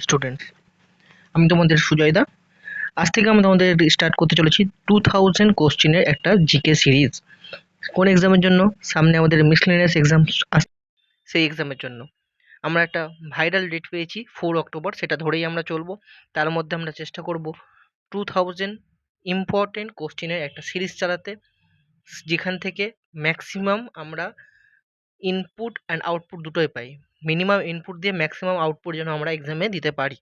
Students, আমি তোমাদের সুজয় দা। আজ থেকে আমরা তোমাদের স্টার্ট করতে চলেছি 2000 কোশ্চেনের একটা জিকে সিরিজ। কোন এক্সামের জন্য? সামনে আমাদের মিসলেনিয়াস এক্সাম আসছে, সেই এক্সামের জন্য। আমরা একটা ভাইরাল ডেট পেয়েছি 4 অক্টোবর, সেটা ধরেই আমরা চলবো। তার মধ্যে আমরা চেষ্টা করব 2000 ইম্পর্টেন্ট কোশ্চেনের একটা সিরিজ চালাতে, যেখান থেকে ম্যাক্সিমাম আমরা ইনপুট অ্যান্ড আউটপুট দুটোই পাই। মিনিমাম ইনপুট দিয়ে ম্যাক্সিমাম আউটপুট যেন আমরা এক্সামে দিতে পারি,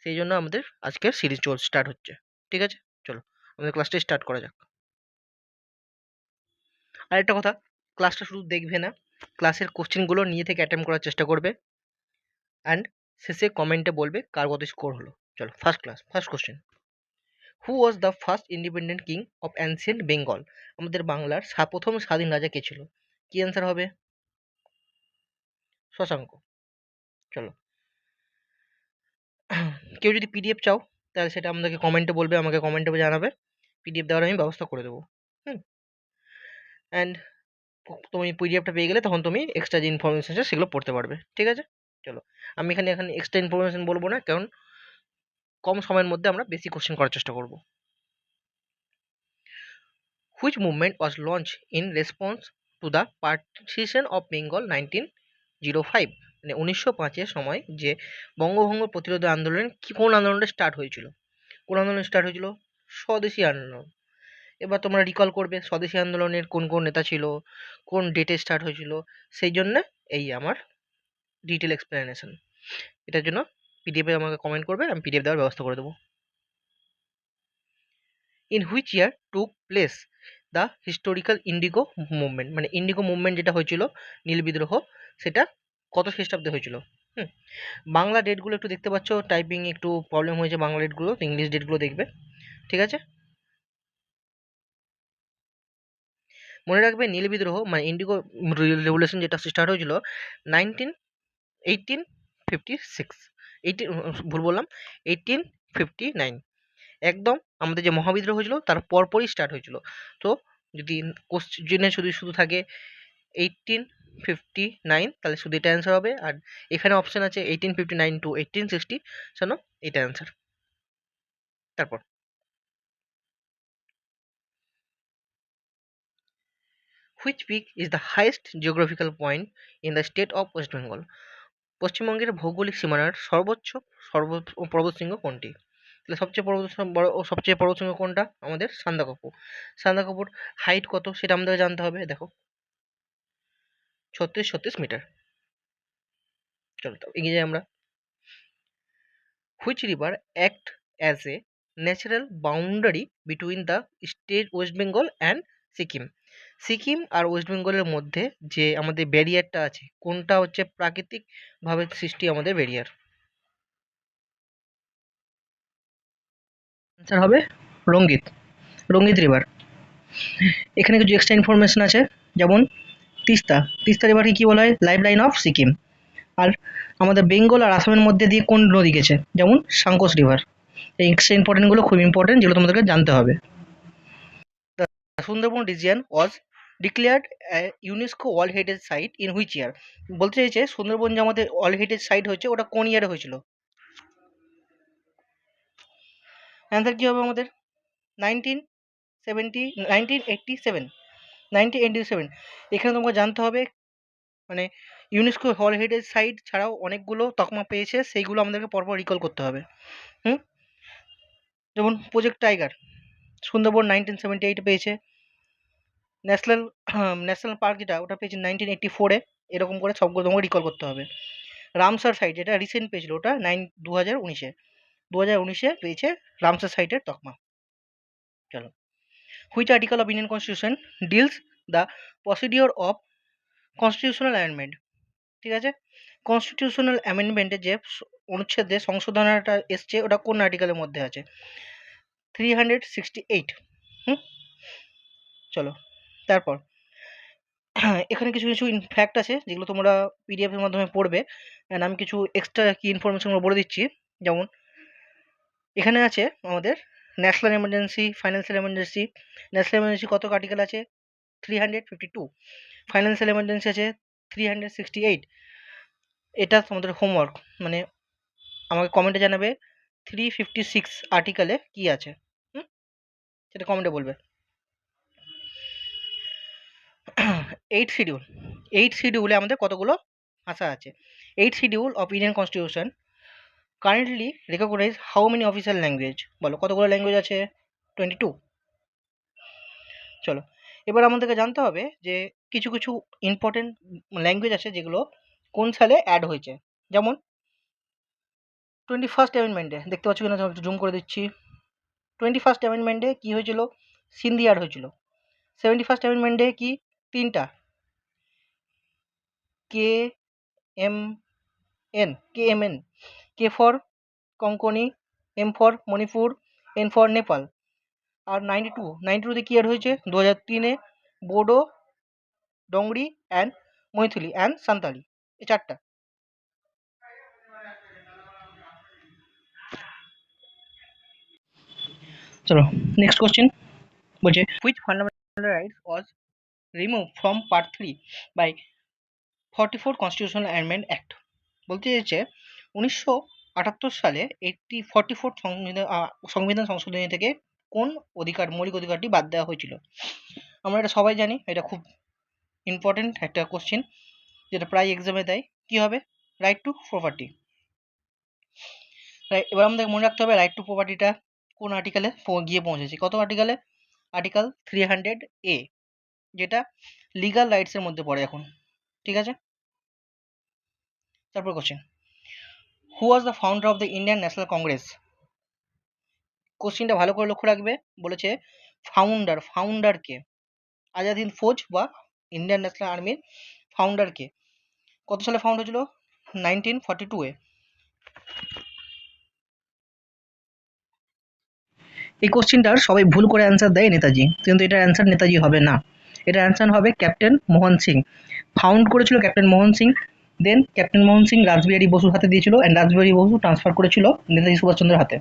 সেই জন্য আমাদের আজকের সিরিজ স্টার্ট হচ্ছে। ঠিক আছে, চলো আমাদের ক্লাসটা স্টার্ট করা যাক। আর একটা কথা, ক্লাসটা শুধু দেখবে না, ক্লাসের কোশ্চেনগুলো নিয়ে থেকে অ্যাটেম্প করার চেষ্টা করবে, অ্যান্ড শেষে কমেন্টে বলবে কার কত স্কোর হলো। চলো first question. Who was the first independent king of ancient Bengal? আমাদের বাংলার প্রথম স্বাধীন রাজা কে ছিল? কি অ্যান্সার হবে? শশাঙ্ক। চলো, কেউ যদি পিডিএফ চাও তাহলে সেটা আমাদেরকে কমেন্টে বলবে, আমাকে কমেন্টে জানাবে, পিডিএফ দেওয়ার আমি ব্যবস্থা করে দেবো। অ্যান্ড তুমি পিডিএফটা পেয়ে গেলে তখন তুমি এক্সট্রা যে ইনফরমেশন আছে সেগুলো পড়তে পারবে। ঠিক আছে, চলো আমি এখানে এক্সট্রা ইনফরমেশন বলবো না, কারণ কম সময়ের মধ্যে আমরা বেশি কোশ্চেন করার চেষ্টা করব। Which movement was launch in response to the partition of Bengal 1905? মানে 1905-এর সময় যে বঙ্গভঙ্গ প্রতিরোধ আন্দোলন, কোন আন্দোলনটা স্টার্ট হয়েছিল? কোন আন্দোলন স্টার্ট হয়েছিল? স্বদেশী আন্দোলন। এবার তোমরা রিকল করবে স্বদেশী আন্দোলনের কোন কোন নেতা ছিল, কোন ডেটে স্টার্ট হয়েছিল, সেই জন্য এই আমার ডিটেল এক্সপ্লেনেশন। এটার জন্য পিডিএফে আমাকে কমেন্ট করবে, আমি পিডিএফ দেওয়ার ব্যবস্থা করে দেবো। In which year took place the historical Indigo movement? মানে ইন্ডিগো মুভমেন্ট যেটা হয়েছিল, নীল বিদ্রোহ, সেটা কত খ্রিস্টাব্দে হয়েছিল? বাংলা ডেটগুলো একটু দেখতে পাচ্ছ, টাইপিং একটু প্রবলেম হয়েছে, বাংলা ডেটগুলো, ইংলিশ ডেটগুলো দেখবে। ঠিক আছে, মনে রাখবে নীল বিদ্রোহ মানে ইন্ডিগো রেভলিউশন যেটা স্টার্ট হয়েছিল 19 1856, ভুল বললাম, 1859। একদম আমাদের যে মহাবিদ্রোহ হয়েছিল তার পরপরই স্টার্ট হয়েছিল। তো যদি কোশ্চেনে শুধু শুধু থাকে 1859, তাহলে শুধু এটা অ্যান্সার হবে। আর এখানে অপশন আছে 1859 টু 1860, শোনো এটা অ্যান্সার। তারপর, which pick is the highest geographical point in the state of West Bengal? পশ্চিমবঙ্গের ভৌগোলিক সীমানার সর্বোচ্চ পর্বতশৃঙ্গ কোনটি? তাহলে সবচেয়ে পর্বতশৃঙ্গ কোনটা? আমাদের সান্দাকফু। সান্দাকফুর হাইট কত সেটা আমাদের জানতে হবে। দেখো, 36 মিটার। চলো তো এগিয়ে যাই আমরা। Which river act as a natural boundary between the state West Bengal and Sikkim? Sikkim আর ওয়েস্ট বেঙ্গলের মধ্যে যে আমাদের ব্যারিয়ারটা আছে, কোনটা হচ্ছে প্রাকৃতিকভাবে সৃষ্টি আমাদের ব্যারিয়ার? অ্যান্সার হবে রঙ্গিত, রঙ্গিত রিভার। এখানে কিছু এক্সট্রা ইনফরমেশন আছে, যেমন তিস্তা, তিস্তা রিভারকে কী বলা হয়? Life line of Sikkim. আর আমাদের বেঙ্গল আর আসামের মধ্যে দিয়ে কোন নদী গেছে? যেমন সাঙ্কোস রিভার। এই এক্সট্রা ইম্পর্টেন্টগুলো খুব ইম্পর্টেন্ট, যেগুলো তোমাদেরকে জানতে হবে। Sundarban region was declared UNESCO world heritage site in which year? বলতে চাইছে সুন্দরবন যে আমাদের ওয়ার্ল্ড হেরিটেজ সাইট হয়েছে, ওটা কোন ইয়ারে হয়েছিল? অ্যান্সার কী হবে আমাদের? 1970, 1987, 1987। এখানে তোমাকে জানতে হবে, মানে ইউনেস্কো ওয়ার্ল্ড হেরিটেজ সাইট ছাড়াও অনেকগুলো তকমা পেয়েছে, সেইগুলো আমাদেরকে পরপর রিকল করতে হবে। হুম, যেমন প্রজেক্ট টাইগার, সুন্দরবন 1978 পেয়েছে। ন্যাশনাল ন্যাশনাল পার্ক যেটা, ওটা পেয়েছে 1984-এ। এরকম করে সবগুলো তোমাকে রিকল করতে হবে। রামসার সাইট যেটা রিসেন্ট পেয়েছিল, ওটা 2019-এ, 2019-এ পেয়েছে রামসার সাইটের তকমা। চলো, which article of Indian constitution deals the procedure of constitutional amendment? ঠিক আছে, কনস্টিটিউশনাল অ্যামেন্ডমেন্টের যে অনুচ্ছেদে সংশোধনাটা এসছে, ওটা কোন আর্টিকেলের মধ্যে আছে? 368। হুম, চলো তারপর, এখানে কিছু কিছু ফ্যাক্ট আছে যেগুলো তোমরা পিডিএফের মাধ্যমে পড়বে, অ্যান্ড আমি কিছু এক্সট্রা কি ইনফরমেশনগুলো বলে দিচ্ছি। যেমন এখানে আছে আমাদের national emergency, financial emergency. National emergency কত আর্টিকেল আছে? 352। ফাইন্যান্সিয়াল এমার্জেন্সি আছে 368। এটা তোমাদের হোমওয়ার্ক, মানে আমাকে কমেন্টে জানাবে 356 আর্টিকেলে কি আছে, সেটা কমেন্টে বলবে। 8 শিডিউলে আমাদের কতগুলো ভাষা আছে। 8 schedule of Indian constitution currently recognise how many official language, বলো কতগুলো ল্যাঙ্গুয়েজ আছে? 22। চলো এবার আমাদেরকে জানতে হবে যে কিছু কিছু ইম্পর্টেন্ট ল্যাঙ্গুয়েজ আছে যেগুলো কোন সালে অ্যাড হয়েছে। যেমন 21st অ্যামেন্ডমেন্টে দেখতে পাচ্ছ কিনা, একটু জুম করে দিচ্ছি। 21st অ্যামেন্ডমেন্টে কি হয়েছিল? সিন্ধি অ্যাড হয়েছিল। 71st অ্যামেন্ডমেন্টে কি? তিনটা, K M N, K for Konkani, M for Manipur, N for Nepal. আর 92তে কি অ্যাড হয়েছে? 2003-এ বোডো, ডোংরি অ্যান্ড মৈথিলি অ্যান্ড সান্তালি, এই চারটা। চলো নেক্সট কোশ্চেন বলছে which fundamental rights was remove from part 3 by 44 constitutional amendment act. বলতে চাইছে 1978 সালে 44 সংবিধান সংশোধনী থেকে কোন মৌলিক অধিকারটি বাদ দেওয়া হয়েছিল? আমরা এটা সবাই জানি, এটা খুব ইম্পর্টেন্ট একটা কোশ্চেন যেটা প্রায় এক্সামে দেয়। কি হবে? Right two property. এবার আমাদের মনে রাখতে হবে রাইট টু প্রপার্টিটা কোন আর্টিকেলে গিয়ে পৌঁছেছে। কত আর্টিকেলে? আর্টিকেল 300A, যেটা লিগাল রাইটসের মধ্যে পড়ে এখন। ঠিক আছে, তারপর question, who was the founder of the Indian national Congress? কোশ্চেনটা ভালো করে লক্ষ্য রাখবে। বলেছে ফাউন্ডার কে? আজাদ হিন্দ ফৌজ বা ইন্ডিয়ান ন্যাশনাল আর্মির ফাউন্ডার কে? কত সালে ফাউন্ড হয়েছিল? 1942-এ। এই কোশ্চেনটার সবাই ভুল করে অ্যান্সার দেয় নেতাজি, কিন্তু এটার অ্যান্সার নেতাজি হবে না, এটার অ্যান্সার হবে ক্যাপ্টেন মোহন সিং। ফাউন্ড করেছিল ক্যাপ্টেন মোহন সিং, দেন ক্যাপ্টেন মোহন সিং রাসবিহারী বসুর হাতে দিয়েছিল, অ্যান্ড রাসবিহারী বসু ট্রান্সফার করেছিল নেতাজি সুভাষচন্দ্রের হাতে।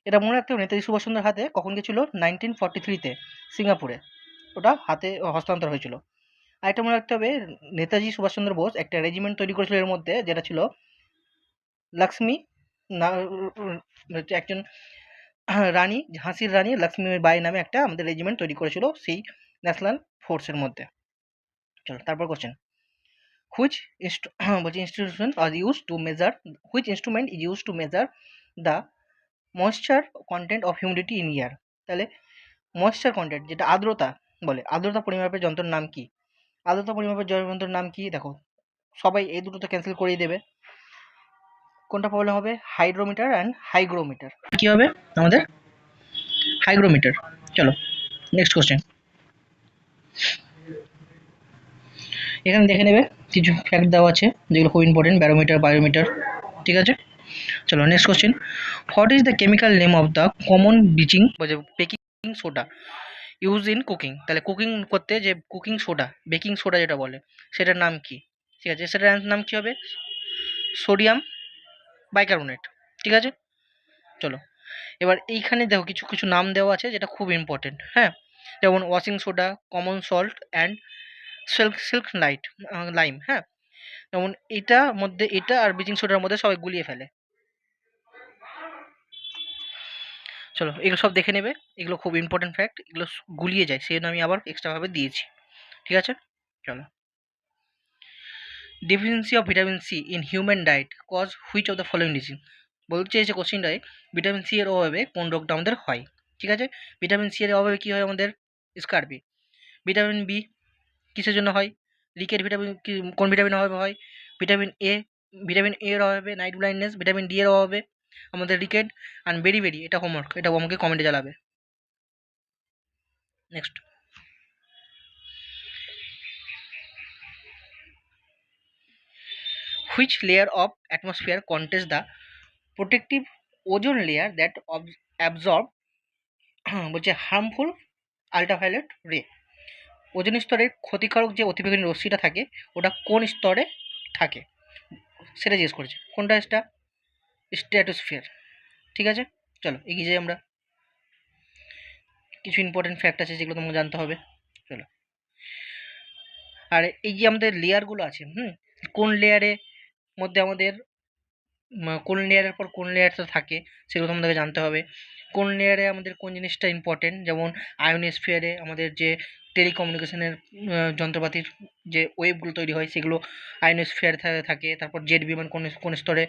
এটা মনে রাখতে হবে, নেতাজি সুভাষচন্দ্রের হাতে কখন গেছিল? 1943-তে সিঙ্গাপুরে, ওটা হাতে হস্তান্তর হয়েছিল। আর এটা মনে রাখতে হবে, নেতাজি সুভাষচন্দ্র বোস একটা রেজিমেন্ট তৈরি করেছিল এর মধ্যে, যেটা ছিল লক্ষ্মী একজন রানী, ঝাঁসির রানী লক্ষ্মীবাই বাই নামে একটা আমাদের রেজিমেন্ট তৈরি করেছিল সেই ন্যাশনাল ফোর্সের মধ্যে। চলো তারপর কোশ্চেন, হুইচ বলছি institution are use to measure, which instrument is use to measure the moisture content of humidity in air? তাহলে ময়েশ্চার কন্টেন্ট, যেটা আর্দ্রতা বলে, আর্দ্রতা পরিমাপের যন্ত্রের নাম কি? আর্দ্রতা পরিমাপের যন্ত্রের নাম কি? দেখো সবাই এই দুটো তো ক্যান্সেল করেই দেবে, কোনটা প্রবলেম হবে? Hydrometer and hygrometer. কি হবে আমাদের? হাইগ্রোমিটার। চলো নেক্সট কোশ্চেন, এখানে দেখে নেবে কিছু ফ্যাক্ট দেওয়া আছে যেগুলো খুব ইম্পর্টেন্ট, ব্যারোমিটার, বায়োমিটার। ঠিক আছে, চলো next question, what is the chemical name of the common bleaching, baking soda use in cooking? তাহলে কুকিং করতে যে কুকিং সোডা, বেকিং সোডা যেটা বলে, সেটার নাম কি? ঠিক আছে, সেটার নাম কি হবে? Sodium bicarbonate. ঠিক আছে, চলো এবার এইখানে দেখো কিছু কিছু নাম দেওয়া আছে যেটা খুব ইম্পর্টেন্ট, হ্যাঁ, যেমন washing soda, common salt and silk lime, হ্যাঁ, যেমন এটা মধ্যে, এটা আর ব্লিচিং সোডার মধ্যে সবাই গুলিয়ে ফেলে। চলো এগুলো সব দেখে নেবে, এগুলো খুব ইম্পর্টেন্ট ফ্যাক্ট, এগুলো গুলিয়ে যায়, সেই জন্য আমি আবার এক্সট্রাভাবে দিয়েছি। ঠিক আছে, চলো, deficiency of vitamin C in human diet cause which of the following disease? বলতে চাইছে কোশ্চিনটায় ভিটামিন সি এর অভাবে কোন রোগটা আমাদের হয়। ঠিক আছে, ভিটামিন সি এর অভাবে কী হয় আমাদের? স্কারবি। ভিটামিন বি কিসের জন্য হয়? রিকেট ভিটামিন কোন ভিটামিনের অভাবে হয়? ভিটামিন এর অভাবে নাইট ব্লাইন্ডনেস। ভিটামিন ডি এর অভাবে আমাদের রিকেট। অ্যান্ড বেরি এটা হোমওয়ার্ক, এটা আমাকে কমেন্টে জানাবে। Next, which layer of atmosphere contains the protective ozone layer that absorb বলছে হার্মফুল আল্ট্রাভায়োলেট রে? ওজোন স্তরের ক্ষতিকারক যে অতিবেগুনি রশ্মিটা থাকে ওটা কোন স্তরে থাকে সেটা জিজ্ঞেস করেছে। কোনটা? এটা স্ট্র্যাটোস্ফিয়ার। ঠিক আছে, চলো এগিয়ে যাই আমরা, কিছু ইম্পর্টেন্ট ফ্যাক্ট আছে যেগুলো তোমাকে জানতে হবে। চলো, আর এই যে আমাদের লেয়ারগুলো আছে, কোন লেয়ারে মধ্যে আমাদের কোন লেয়ারের পর কোন লেয়ারটা থাকে সেগুলো তোমাদেরকে জানতে হবে। কোন লেয়ারে আমাদের কোন জিনিসটা ইম্পর্টেন্ট, যেমন আয়োনোস্ফিয়ারে আমাদের যে টেলিকমিউনিকেশনের যন্ত্রপাতির যে ওয়েভগুলো তৈরি হয় সেগুলো আয়োনোস্ফিয়ারে থাকে। তারপর জেট বিমান কোন কোন স্তরে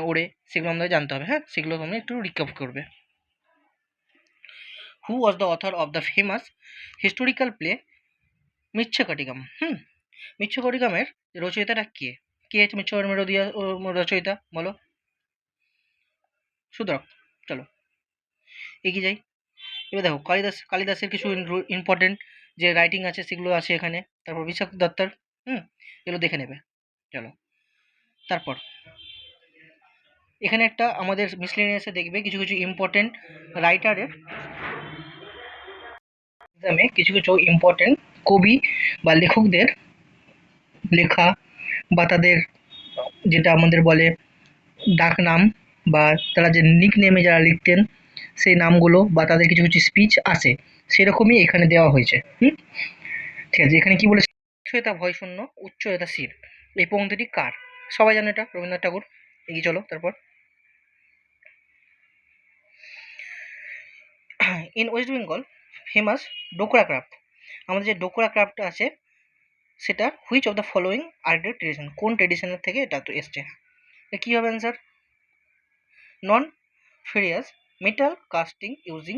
ওড়ে সেগুলো আমাদের জানতে হবে। হ্যাঁ, সেগুলো তোমরা একটু রিক্যাপ করবে। Who was the author of the famous historical play Mricchakatikam? মিচ্ছাকটিকামের রচয়িতাটা কে? কে হচ্ছে মিচ্ছাকটিকামের রচয়িতা বলো? সুতরাং চলো এগিয়ে যাই। এবার দেখো কালিদাসের কিছু ইম্পর্টেন্ট যে রাইটিং আছে সেগুলো আছে এখানে। তারপর বিশাখ দত্তর, এগুলো দেখে নেবে। চলো তারপর এখানে একটা আমাদের মিসলেনিয়াসে দেখবে কিছু কিছু ইম্পর্টেন্ট রাইটারের এক্সামে কিছু কিছু ইম্পর্টেন্ট কবি বা লেখকদের লেখা বা তাদের যেটা আমাদের বলে ডাক নাম বা তারা যে নিক নেমে যারা লিখতেন সেই নামগুলো বা তাদের কিছু কিছু স্পিচ আছে, সেরকমই এখানে দেওয়া হয়েছে। ঠিক আছে, এখানে কি বলেছে? শ্বেতা ভয় শূন্য উচ্চ এটা শির, এই পংক্তিটি কার? সবাই জানে এটা রবীন্দ্রনাথ ঠাকুর। এগিয়ে চলো তারপর। In West Bengal famous Dokra craft, আমাদের যে ডোকরা ক্রাফট আছে সেটা হুইচ অফ দ্য ফলোয়িং আর্টের ট্রেডিশন, কোন ট্রেডিশনের থেকে এটা তো এসছে? কী হবে answer? Non ferrous metal casting using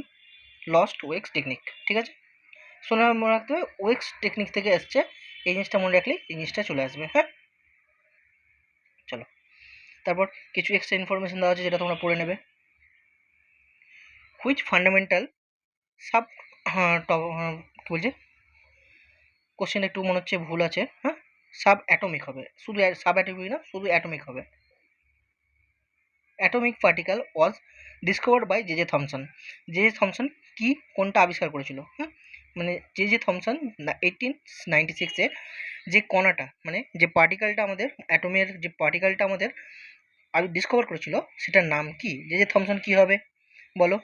lost wax technique. ঠিক আছে, শোনা মনে রাখতে হবে ওয়েক্স টেকনিক থেকে এসছে, এই জিনিসটা মনে রাখলে এই জিনিসটা চলে আসবে। হ্যাঁ চলো তারপর কিছু এক্সট্রা ইনফরমেশন দেওয়া আছে যেটা তোমরা পড়ে নেবে। হুইচ ফান্ডামেন্টাল সাব কী বলছে কোশ্চেন একটু মনে হচ্ছে ভুল আছে। হ্যাঁ, সাব অ্যাটমিক হবে, শুধু সাব অ্যাটমিক না, শুধু অ্যাটমিক হবে। Atomic particle was discovered by J J Thomson. J J Thomson কি কোনটা আবিষ্কার করেছিল? মানে জে জে থমসন 1896-এ যে কণাটা মানে যে পার্টিকেলটা আমাদের অ্যাটমের যে পার্টিকেলটা আমাদের ডিসকভার করেছিল সেটার নাম কি? জে জে থমসন কি হবে বলো?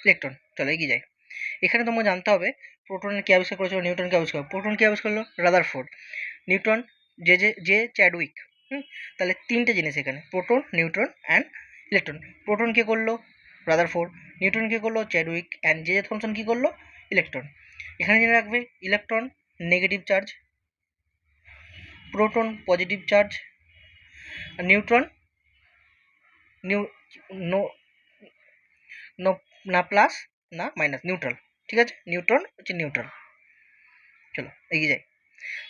ইলেকট্রন। চলো এগিয়ে যাই। এখানে তোমাকে জানতে হবে প্রোটনের কে আবিষ্কার করেছিল, নিউটন কে আবিষ্কার, প্রোটন কে আবিষ্কার করলো রাদারফোর্ড, নিউটন জে চ্যাডউইক। তাহলে তিনটে জিনিস এখানে, proton neutron and electron. Proton কে করলো রাদারফোর্ড, নিউটন কে করলো Chadwick and J J Thomson কি করলো ইলেকট্রন। এখানে জেনে রাখবে electron negative charge, proton positive charge, neutron নিউ নো নো না প্লাস না মাইনাস, নিউট্রাল। ঠিক আছে, নিউট্রন হচ্ছে নিউট্রাল। চলো এগিয়ে যাই।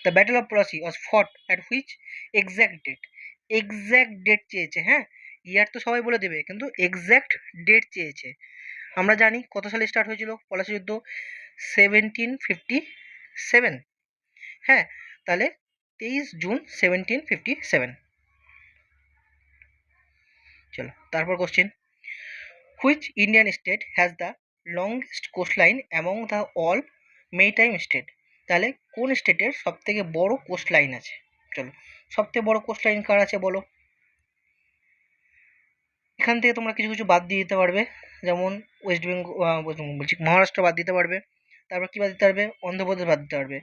The battle of Plassey was fought at which exact date? Exact date চেয়েছে। হ্যাঁ, ইয়ার তো সবাই বলে দেবে কিন্তু এক্স্যাক্ট ডেট চেয়েছে। আমরা জানি কত সালে স্টার্ট হয়েছিল পলাশি যুদ্ধ? 1757। হ্যাঁ, তাহলে 23 জুন 1757। চলো তারপর question, which Indian state has the longest coastline among the all maritime state? তাহলে কোন স্টেটের সব থেকে বড় কোস্ট লাইন আছে? চলো সব থেকে বড় কোস্ট লাইন কার আছে বলো? এখান থেকে তোমরা কিছু কিছু বাদ দিয়ে দিতে পারবে, যেমন ওয়েস্ট বেঙ্গল বলছি মহারাষ্ট্র বাদ দিতে পারবে, তারপর কি বাদ দিতে পারবে? অন্ধ্রপ্রদেশ বাদ দিতে পারবে।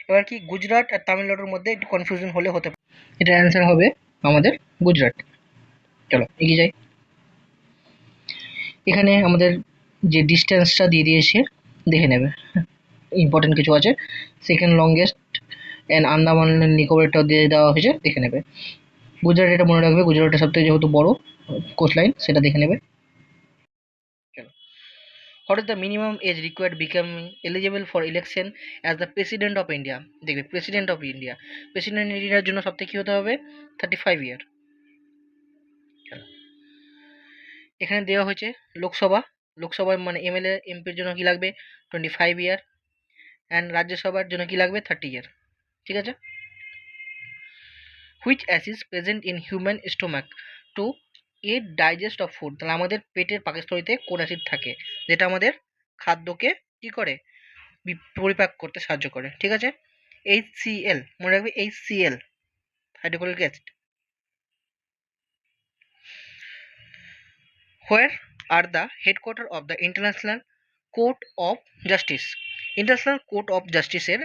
এবার কি গুজরাট আর তামিলনাড়ুর মধ্যে একটু কনফিউশন হলে হতে পারে, এটার অ্যান্সার হবে আমাদের গুজরাট। চলো এগিয়ে যাই। এখানে আমাদের যে ডিস্টেন্সটা দিয়ে দিয়েছে দেখে নেবে, ইম্পর্টেন্ট কিছু আছে। সেকেন্ড লংগেস্ট অ্যান্ড আন্দামান নিকোবরটাও দিয়ে দেওয়া হয়েছে, দেখে নেবে। গুজরাট এটা মনে রাখবে, গুজরাটের সবথেকে যেহেতু বড় কোস্ট লাইন সেটা দেখে নেবে। চলো, what is the minimum age required becoming eligible for election as the president of India? দেখবে প্রেসিডেন্ট অফ ইন্ডিয়া, প্রেসিডেন্ট ইন্ডিয়ার জন্য সবথেকে কী হতে হবে? 35 ইয়ার। এখানে দেওয়া হয়েছে লোকসভা, লোকসভার মানে এমএলএ এমপির জন্য কি লাগবে? 25 ইয়ার। অ্যান্ড রাজ্যসভার জন্য কি লাগবে? 30 ইয়ার। ঠিক আছে। Which acid present in human stomach to aid digest of food? তাহলে আমাদের পেটের পাকস্থলীতে কোন অ্যাসিড থাকে যেটা আমাদের খাদ্যকে কি করে পরিপাক করতে সাহায্য করে? ঠিক আছে, HCl মনে রাখবে, HCl hydrochloric acid. Where are the headquarter of the international court of justice? International court of জাস্টিসের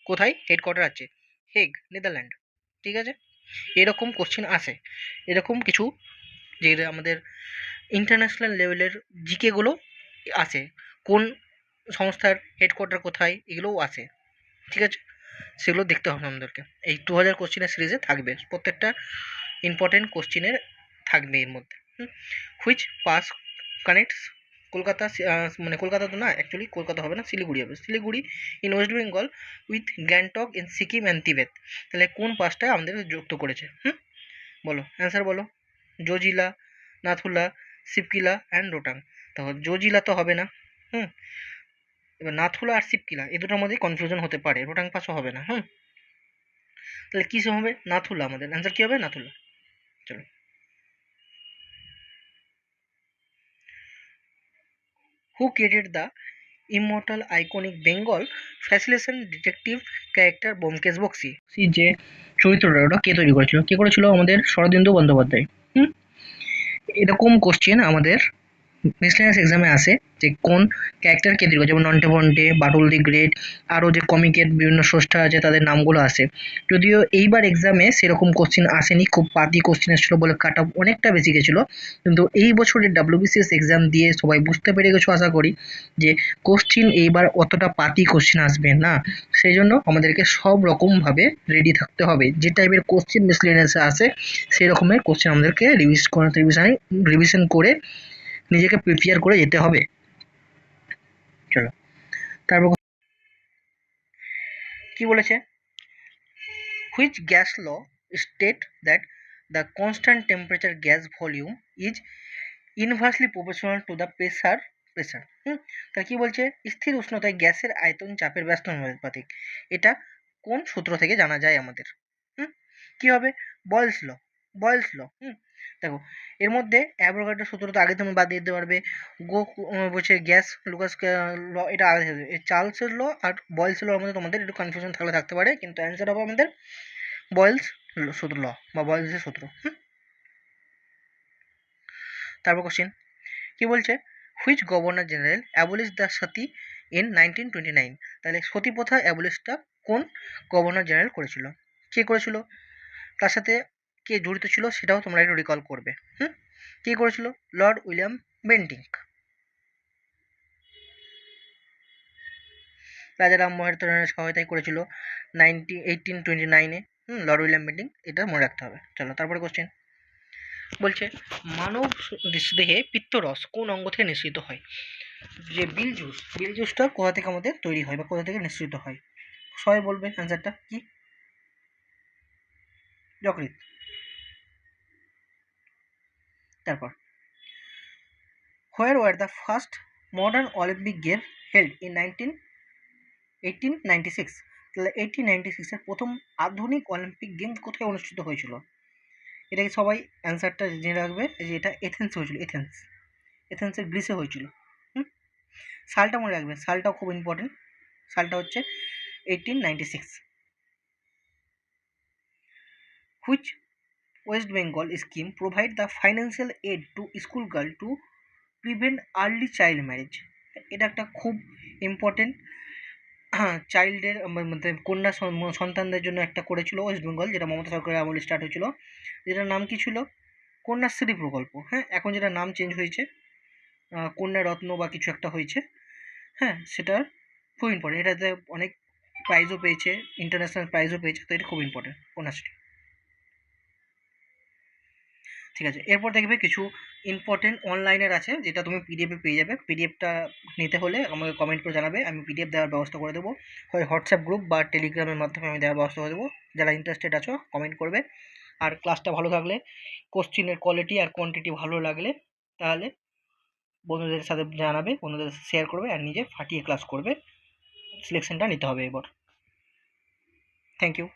কোথায় হেডকোয়ার্টার আছে? Hague, Netherland. ঠিক আছে, এরকম কোশ্চেন আসে, এরকম কিছু যে আমাদের ইন্টারন্যাশনাল লেভেলের জিকেগুলো আসে, কোন সংস্থার হেডকোয়ার্টার কোথায় এগুলোও আসে। ঠিক আছে, সেগুলো দেখতে হবে আমাদেরকে। এই 2000 কোশ্চেনের সিরিজে থাকবে, প্রত্যেকটা ইম্পর্টেন্ট কোশ্চেনের থাকবে এর মধ্যে। হুইচ পাস কানেক্টস কলকাতা, মানে কলকাতা তো না, অ্যাকচুয়ালি কলকাতা হবে না, শিলিগুড়ি হবে, Siliguri in West Bengal with Gangtok in Sikkim and তিবেত। তাহলে কোন পাসটা আমাদের যুক্ত করেছে? বলো, অ্যান্সার বলো। জোজিলা, নাথুলা, শিবকিলা অ্যান্ড রোটাং। তাহলে জোজিলা তো হবে না। এবার নাথুলা আর শিবকিলা এই দুটোর মধ্যে কনফিউশন হতে পারে, রোটাং পাসও হবে না। তাহলে কী হবে? নাথুলা, আমাদের অ্যান্সার কী হবে? নাথুলা। চলো, হু created the immortal iconic Bengal fascination detective character Byomkesh Bakshi? যে চরিত্রটা ওটা কে তৈরি করেছিল? কে করেছিল? আমাদের শরদিন্দু বন্দ্যোপাধ্যায়। এরকম কোশ্চেন আমাদের মিসলেনিয়াস এক্সামে আসে, যে কোন ক্যারেক্টার কে তৈরি করেছে, যেমন নন্টে ফন্টে, বাটুল দি গ্রেট, আরও যে কমিকের বিভিন্ন স্রষ্টা আছে তাদের নামগুলো আসে। যদিও এইবার এক্সামে সেরকম কোশ্চেন আসেনি, খুব পাতি কোশ্চেন এসেছিলো বলে কাট অফ অনেকটা বেশি গেছিলো। কিন্তু এই বছরের ডাব্লিউবিসিএস এক্সাম দিয়ে সবাই বুঝতে পেরে গেছো আশা করি, যে কোশ্চেন এইবার অতটা পাতি কোশ্চেন আসবে না। সেই জন্য আমাদেরকে সব রকমভাবে রেডি থাকতে হবে। যে টাইপের কোশ্চেন মিসলেনিয়াসে আসে সেই রকমের কোশ্চেন আমাদেরকে রিভিশন করে নিজেকে প্রিপেয়ার করে যেতে হবে। চলো, তারপর কি বলেছে? Which gas law state that the constant temperature gas volume is inversely proportional to the pressure. তা কি বলছে? স্থির উষ্ণতায় গ্যাসের আয়তন চাপের ব্যস্ত অনুপাতিক। এটা কোন সূত্র থেকে জানা যায় আমাদের? কি হবে? বয়েলস ল। বয়েলস ল। দেখো, এর মধ্যে অ্যাভোগাড্রোর সূত্র তো আগে তুমি বাদ দিয়ে দিতে পারবে। বলছে গ্যাস লুকাস ল, এটা আগে থেকে চার্লসের ল আর বয়েলস লর মধ্যে তোমাদের একটু কনফিউশন থাকতে পারে, কিন্তু অ্যান্সার হবে আমাদের বয়েলস সূত্র ল বা বয়েলসের সূত্র। তারপর কোশ্চেন কি বলছে? Which governor general abolish the Sati in 1929? তাহলে সতী প্রথা অ্যাবলিশটা কোন গভর্নর জেনারেল করেছিল? কে করেছিল? তার সাথে কে জড়িত ছিল সেটাও তোমরা একটু রিকল করবে। কে করেছিল? Lord William Bentinck. রাজা রামমোহন রয়ের সহায়তায় করেছিল 1829-এ। লর্ড উইলিয়াম বেন্টিঙ্ক, এটা মনে রাখতে হবে। চলো, তারপরে কোশ্চেন বলছে মানব দেহে পিত্তরস কোন অঙ্গ থেকে নিঃসৃত হয়? যে বিল জুসটা কোথা থেকে আমাদের তৈরি হয় বা কোথা থেকে নিঃসৃত হয়? সবাই বলবে অ্যান্সারটা কি? যকৃৎ। তারপর where were the first modern Olympic game held in 1896? তাহলে 1896-এর প্রথম আধুনিক অলিম্পিক গেম কোথায় অনুষ্ঠিত হয়েছিল? এটাকে সবাই অ্যান্সারটা জেনে রাখবে, যে এটা এথেন্স হয়েছিল। এথেন্সের গ্রিসে হয়েছিল। সালটা মনে রাখবে, সালটাও খুব ইম্পর্টেন্ট। সালটা হচ্ছে 1896। Which West Bengal scheme provide the financial aid to school girl to prevent early child marriage? এটা একটা খুব ইম্পর্টেন্ট, চাইল্ডের মধ্যে কন্যা সন্তানদের জন্য একটা করেছিল ওয়েস্ট বেঙ্গল, যেটা মমতা সরকারের আমলে স্টার্ট হয়েছিল, যেটার নাম কি ছিল? কন্যাশ্রী প্রকল্প। এখন যেটা নাম চেঞ্জ হয়েছে, কন্যা রত্ন বা কিছু একটা হয়েছে। সেটার খুব ইম্পর্টেন্ট, এটাতে অনেক প্রাইজও পেয়েছে, ইন্টারন্যাশনাল প্রাইজও পেয়েছে, তো এটা খুব ইম্পর্টেন্ট কন্যাশ্রী। ঠিক আছে, এরপর দেখবে কিছু ইম্পর্টেন্ট অনলাইনের আছে, যেটা তুমি পিডিএফে পেয়ে যাবে। পিডিএফটা নিতে হলে আমাকে কমেন্ট করে জানাবে, আমি পিডিএফ দেওয়ার ব্যবস্থা করে দেবো, হয় হোয়াটসঅ্যাপ গ্রুপ বা টেলিগ্রামের মাধ্যমে আমি দেওয়ার ব্যবস্থা করে দেবো। যারা ইন্টারেস্টেড আছো কমেন্ট করবে। আর ক্লাসটা ভালো থাকলে, কোশ্চিনের কোয়ালিটি আর কোয়ান্টিটি ভালো লাগলে, তাহলে বন্ধুদের সাথে জানাবে, বন্ধুদের সাথে শেয়ার করবে, আর নিজে ফাটিয়ে ক্লাস করবে। সিলেকশনটা নিতে হবে এবার। Thank you.